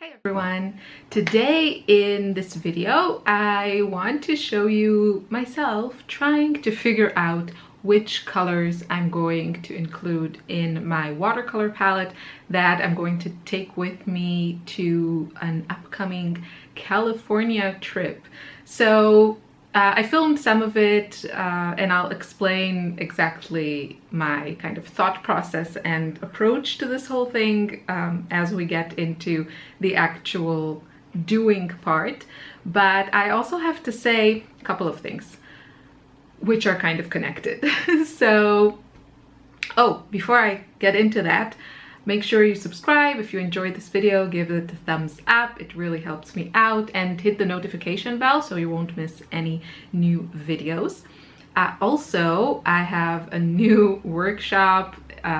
Hi everyone! Today in this video I want to show you myself trying to figure out which colors I'm going to include in my watercolor palette that I'm going to take with me to an upcoming California trip. So I filmed some of it and I'll explain exactly my kind of thought process and approach to this whole thing as we get into the actual doing part. But I also have to say a couple of things which are kind of connected. So, before I get into that, make sure you subscribe. If you enjoyed this video, give it a thumbs up. It really helps me out, and hit the notification bell so you won't miss any new videos. Also, I have a new workshop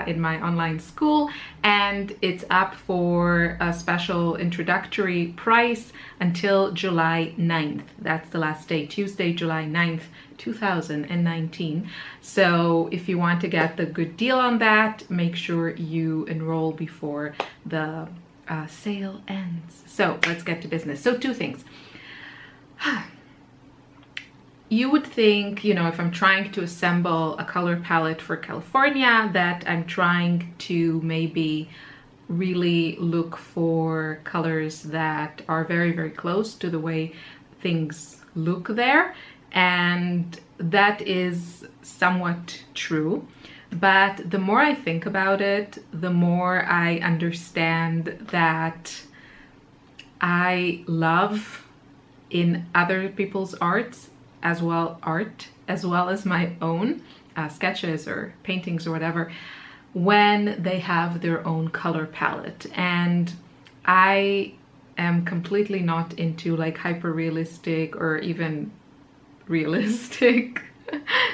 in my online school, and it's up for a special introductory price until July 9th. That's the last day, Tuesday, July 9th, 2019. So if you want to get the good deal on that, make sure you enroll before the sale ends. So let's get to business. So two things. You would think, you know, if I'm trying to assemble a color palette for California, that I'm trying to maybe really look for colors that are very, very close to the way things look there. And that is somewhat true. But the more I think about it, the more I understand that I love in other people's arts as well as my own sketches or paintings or whatever, when they have their own color palette. And I am completely not into like hyper realistic or even realistic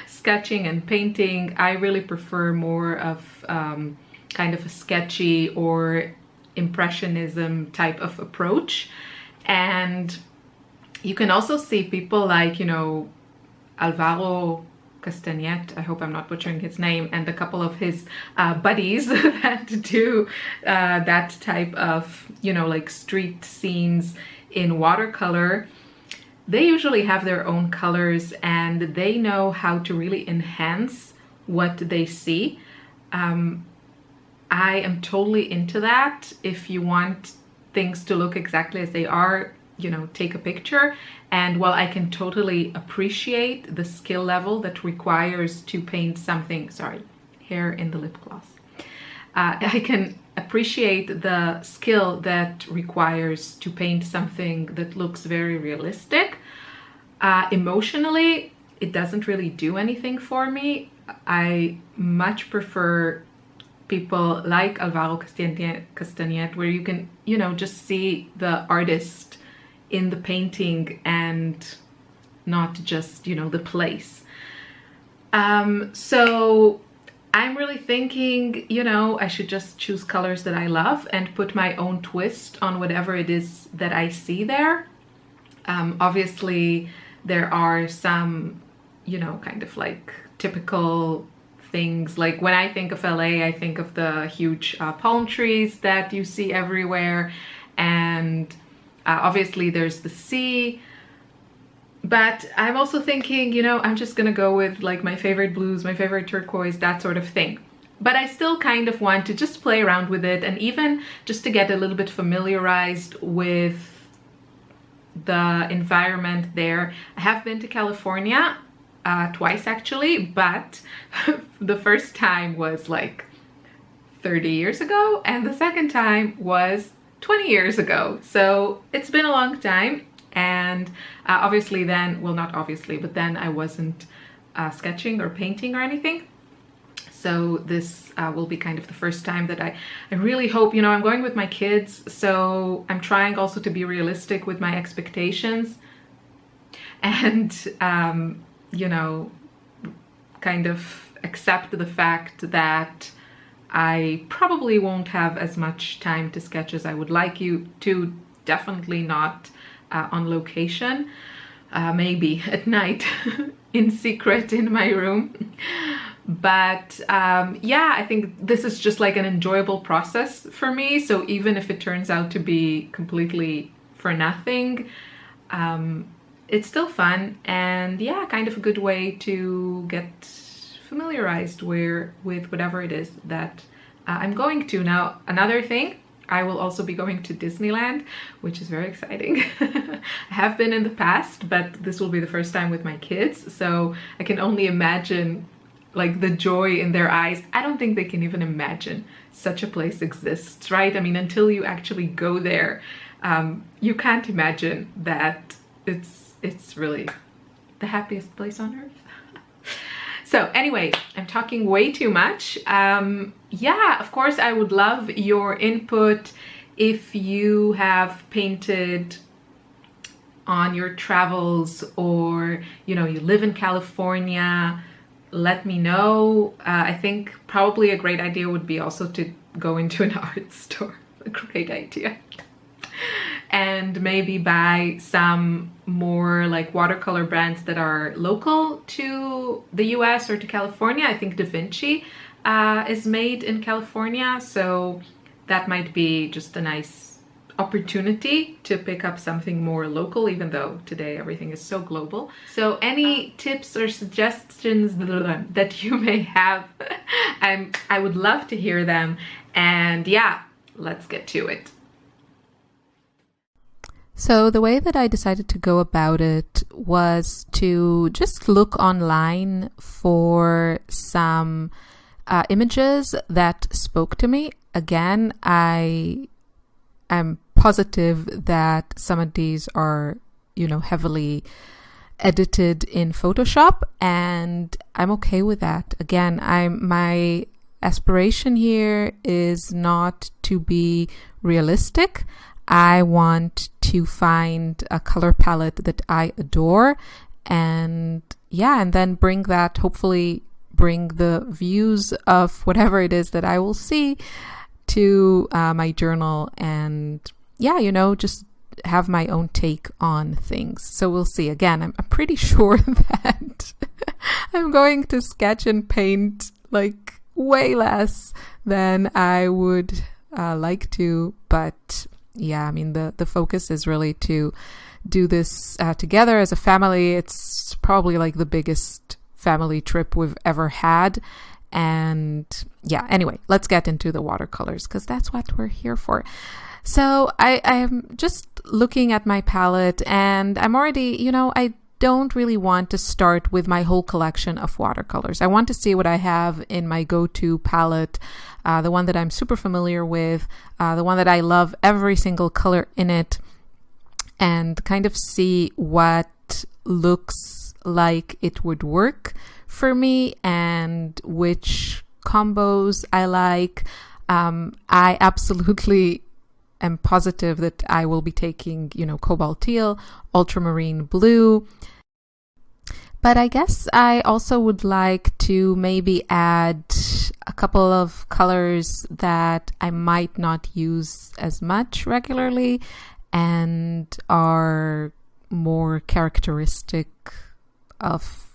sketching and painting. I really prefer more of kind of a sketchy or impressionism type of approach. And you can also see people like, you know, Alvaro Castagnet, I hope I'm not butchering his name, and a couple of his buddies that do that type of, you know, like street scenes in watercolor. They usually have their own colors and they know how to really enhance what they see. I am totally into that. If you want things to look exactly as they are, you know, take a picture. And while I can totally appreciate the skill level that requires to paint something, sorry, hair in the lip gloss. I can appreciate the skill that requires to paint something that looks very realistic. Emotionally, it doesn't really do anything for me. I much prefer people like Alvaro Castagnet, where you can, you know, just see the artist in the painting and not just, you know, the place. So I'm really thinking, you know, I should just choose colors that I love and put my own twist on whatever it is that I see there. Obviously, there are some, you know, kind of like typical things. Like when I think of LA, I think of the huge palm trees that you see everywhere. And obviously there's the sea. But I'm also thinking, you know, I'm just gonna go with like my favorite blues, my favorite turquoise, that sort of thing. But I still kind of want to just play around with it, and even just to get a little bit familiarized with the environment there. I have been to California twice actually, but the first time was like 30 years ago and the second time was 20 years ago. So it's been a long time. And obviously then, well, not obviously, but then I wasn't sketching or painting or anything. So this will be kind of the first time that I really hope, you know, I'm going with my kids, so I'm trying also to be realistic with my expectations and, you know, kind of accept the fact that I probably won't have as much time to sketch as I would like you to. Definitely not on location, maybe at night in secret in my room. But yeah, I think this is just like an enjoyable process for me. So even if it turns out to be completely for nothing, it's still fun, and yeah, kind of a good way to get familiarized with whatever it is that I'm going to. Now, another thing, I will also be going to Disneyland, which is very exciting. I have been in the past, but this will be the first time with my kids, so I can only imagine like the joy in their eyes. I don't think they can even imagine such a place exists, right? I mean, until you actually go there, you can't imagine that it's really the happiest place on earth. So anyway, I'm talking way too much. Yeah, of course, I would love your input if you have painted on your travels, or, you know, you live in California. Let me know. I think probably a great idea would be also to go into an art store. A great idea. And maybe buy some more like watercolor brands that are local to the US or to California. I think Da Vinci is made in California, so that might be just a nice opportunity to pick up something more local, even though today everything is so global. So any tips or suggestions that you may have, I would love to hear them. And yeah, let's get to it. So the way that I decided to go about it was to just look online for some images that spoke to me. Again, I am positive that some of these are, you know, heavily edited in Photoshop, and I'm okay with that. Again, my aspiration here is not to be realistic. I want to find a color palette that I adore, and yeah, and then bring that, hopefully bring the views of whatever it is that I will see to my journal, and yeah, you know, just have my own take on things. So we'll see. Again, I'm pretty sure that I'm going to sketch and paint like way less than I would like to, but yeah, I mean, the focus is really to do this together as a family. It's probably like the biggest family trip we've ever had. And yeah, anyway, let's get into the watercolors, because that's what we're here for. So I'm just looking at my palette, and I'm already, you know, I don't really want to start with my whole collection of watercolors. I want to see what I have in my go-to palette, the one that I'm super familiar with, the one that I love every single color in it, and kind of see what looks like it would work for me and which combos I like. I absolutely am positive that I will be taking, you know, cobalt teal, ultramarine blue. But I guess I also would like to maybe add a couple of colors that I might not use as much regularly and are more characteristic of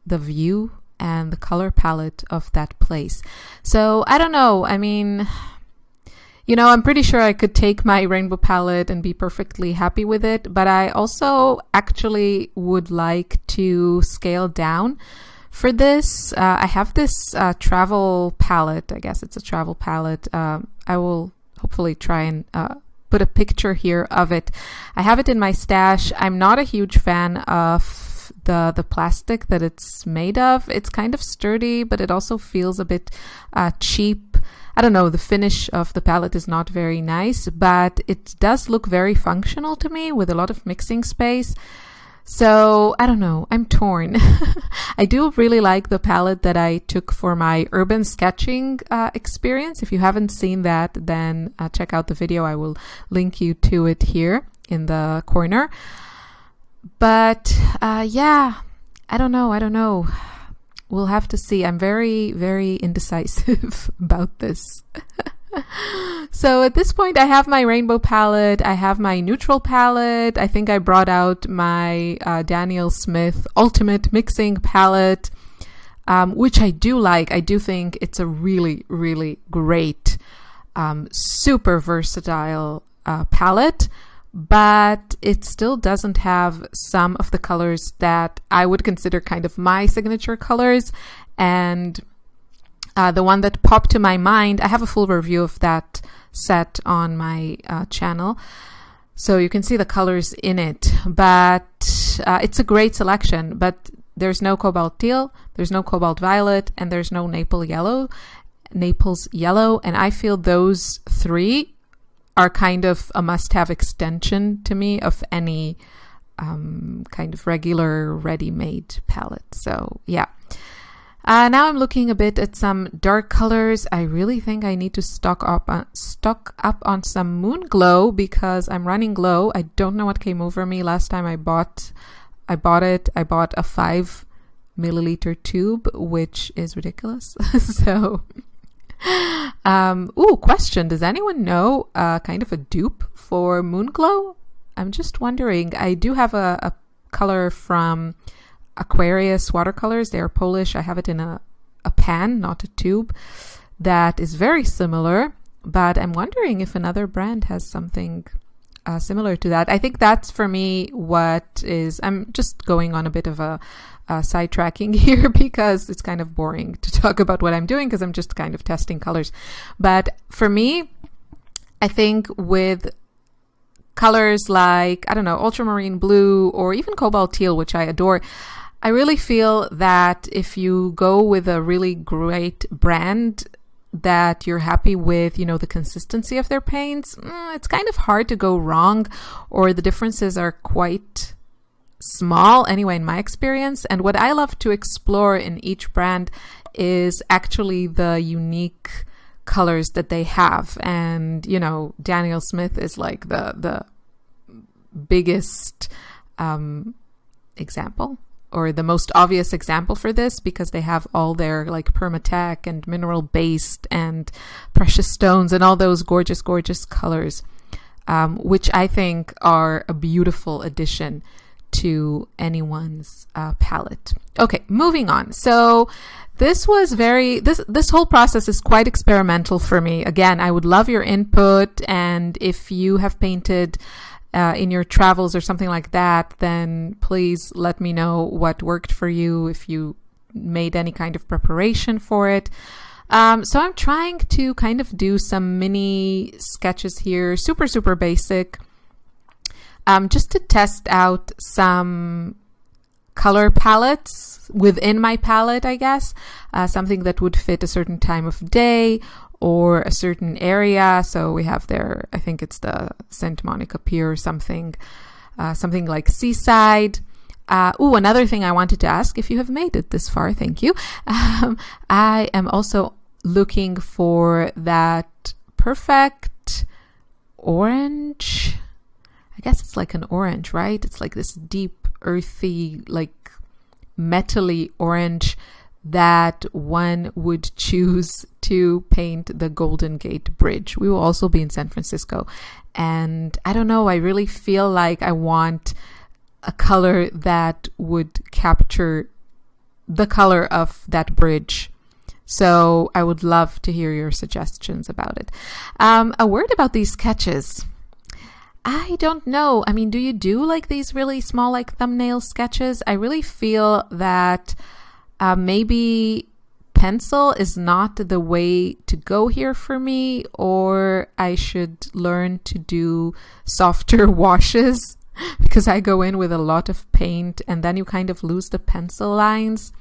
the view and the color palette of that place. So I don't know. I mean, you know, I'm pretty sure I could take my rainbow palette and be perfectly happy with it, but I also actually would like to scale down for this. I have this travel palette. I guess it's a travel palette. I will hopefully try and put a picture here of it. I have it in my stash. I'm not a huge fan of the plastic that it's made of. It's kind of sturdy, but it also feels a bit cheap. I don't know, the finish of the palette is not very nice, but it does look very functional to me with a lot of mixing space. So I don't know, I'm torn. I do really like the palette that I took for my urban sketching experience. If you haven't seen that, then check out the video. I will link you to it here in the corner. But yeah, I don't know. We'll have to see. I'm very, very indecisive about this. So at this point, I have my rainbow palette. I have my neutral palette. I think I brought out my Daniel Smith Ultimate Mixing Palette. which I do like. I do think it's a really, really great, super versatile palette, but it still doesn't have some of the colors that I would consider kind of my signature colors. And the one that popped to my mind, I have a full review of that set on my channel, so you can see the colors in it. But it's a great selection, but there's no cobalt teal, there's no cobalt violet, and there's no Naples yellow. And I feel those three are kind of a must-have extension to me of any kind of regular ready-made palette. So yeah. Now I'm looking a bit at some dark colors. I really think I need to stock up on some Moon Glow because I'm running low. I don't know what came over me last time I bought it. I bought a 5 milliliter tube, which is ridiculous. So, question. Does anyone know kind of a dupe for Moon Glow? I'm just wondering. I do have a color from Aquarius Watercolors. They are Polish. I have it in a pan, not a tube, that is very similar, but I'm wondering if another brand has something similar to that. I think that's for me what is, I'm just going on a bit of a sidetracking here because it's kind of boring to talk about what I'm doing because I'm just kind of testing colors. But for me, I think with colors like, I don't know, ultramarine blue or even cobalt teal, which I adore, I really feel that if you go with a really great brand that you're happy with, you know, the consistency of their paints, it's kind of hard to go wrong, or the differences are quite small anyway in my experience. And what I love to explore in each brand is actually the unique colors that they have. And, you know, Daniel Smith is like the biggest example, or the most obvious example for this, because they have all their like permatech and mineral based and precious stones and all those gorgeous, gorgeous colors, which I think are a beautiful addition to anyone's palette. Okay, moving on. So this was this whole process is quite experimental for me. Again, I would love your input, and if you have painted in your travels or something like that, then please let me know what worked for you, if you made any kind of preparation for it. So I'm trying to kind of do some mini sketches here, super, super basic, just to test out some color palettes within my palette, I guess, something that would fit a certain time of day or a certain area. So we have there, I think it's the Santa Monica Pier or something, something like seaside. Another thing I wanted to ask, if you have made it this far, thank you. I am also looking for that perfect orange. I guess it's like an orange, right? It's like this deep, earthy, like metally orange that one would choose to paint the Golden Gate Bridge. We will also be in San Francisco. And I don't know, I really feel like I want a color that would capture the color of that bridge. So I would love to hear your suggestions about it. A word about these sketches. I don't know. I mean, do you do like these really small, like thumbnail sketches? I really feel that maybe pencil is not the way to go here for me, or I should learn to do softer washes because I go in with a lot of paint and then you kind of lose the pencil lines.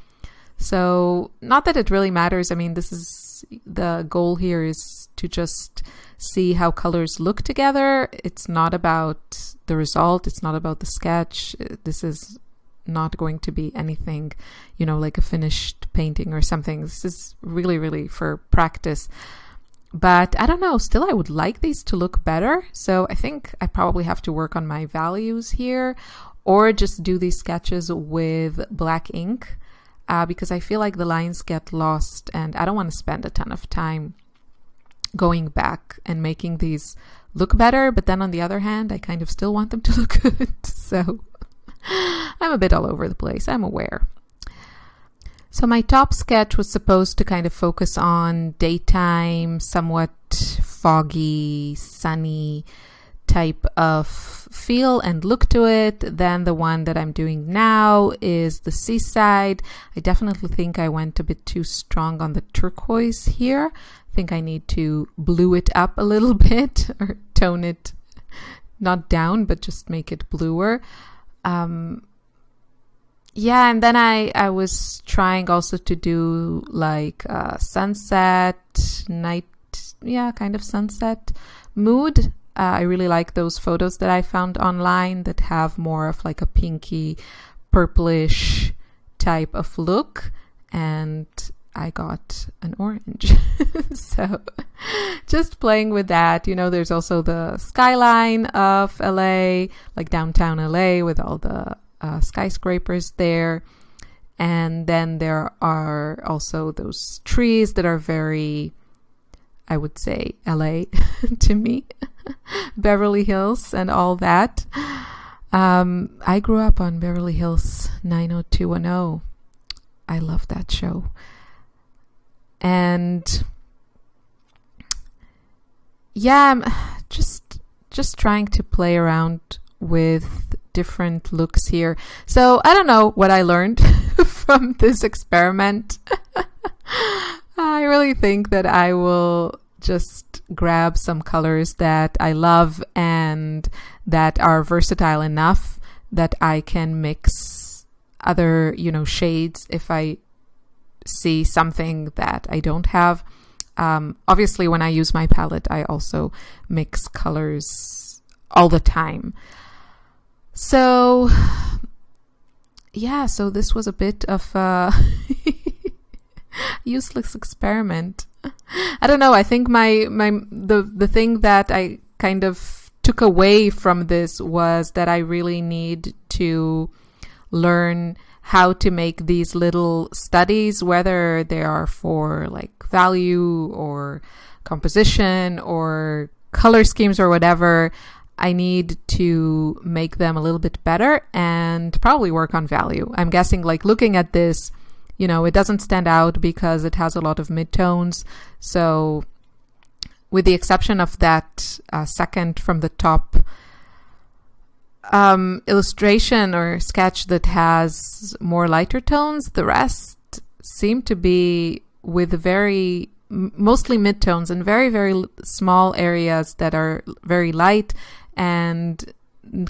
So not that it really matters. I mean, this is the goal here is to just see how colors look together. It's not about the result. It's not about the sketch. This is not going to be anything, you know, like a finished painting or something. This is really, really for practice. But I don't know, still I would like these to look better. So I think I probably have to work on my values here, or just do these sketches with black ink, because I feel like the lines get lost and I don't want to spend a ton of time going back and making these look better. But then on the other hand, I kind of still want them to look good. So I'm a bit all over the place, I'm aware. So my top sketch was supposed to kind of focus on daytime, somewhat foggy, sunny type of feel and look to it. Then the one that I'm doing now is the seaside. I definitely think I went a bit too strong on the turquoise here. I think I need to blue it up a little bit or tone it not down, but just make it bluer. Yeah, and then I was trying also to do like sunset, night, yeah, kind of sunset mood. I really like those photos that I found online that have more of like a pinky, purplish type of look. And I got an orange. So just playing with that. You know, there's also the skyline of LA, like downtown LA with all the skyscrapers there. And then there are also those trees that are very, I would say, LA to me. Beverly Hills and all that. I grew up on Beverly Hills 90210. I love that show. And yeah, I'm just trying to play around with different looks here. So I don't know what I learned from this experiment. I really think that I will just grab some colors that I love and that are versatile enough that I can mix other, shades if I see something that I don't have. Obviously, when I use my palette, I also mix colors all the time. So, yeah, so this was a bit of a useless experiment. I don't know. I think the thing that I kind of took away from this was that I really need to learn how to make these little studies, whether they are for like value or composition or color schemes or whatever. I need to make them a little bit better and probably work on value. I'm guessing, like, looking at this, it doesn't stand out because it has a lot of midtones. So with the exception of that second from the top illustration or sketch that has more lighter tones, the rest seem to be with mostly midtones and very, very small areas that are very light and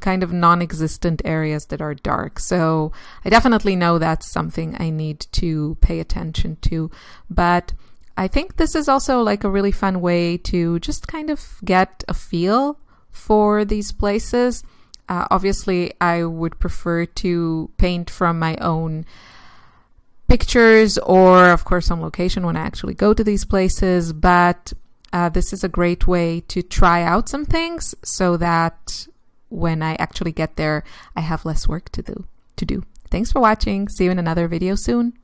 kind of non-existent areas that are dark. So I definitely know that's something I need to pay attention to. But I think this is also like a really fun way to just kind of get a feel for these places. Obviously, I would prefer to paint from my own pictures or, of course, on location when I actually go to these places. But this is a great way to try out some things so that when I actually get there, I have less work to do. Thanks for watching. See you in another video soon.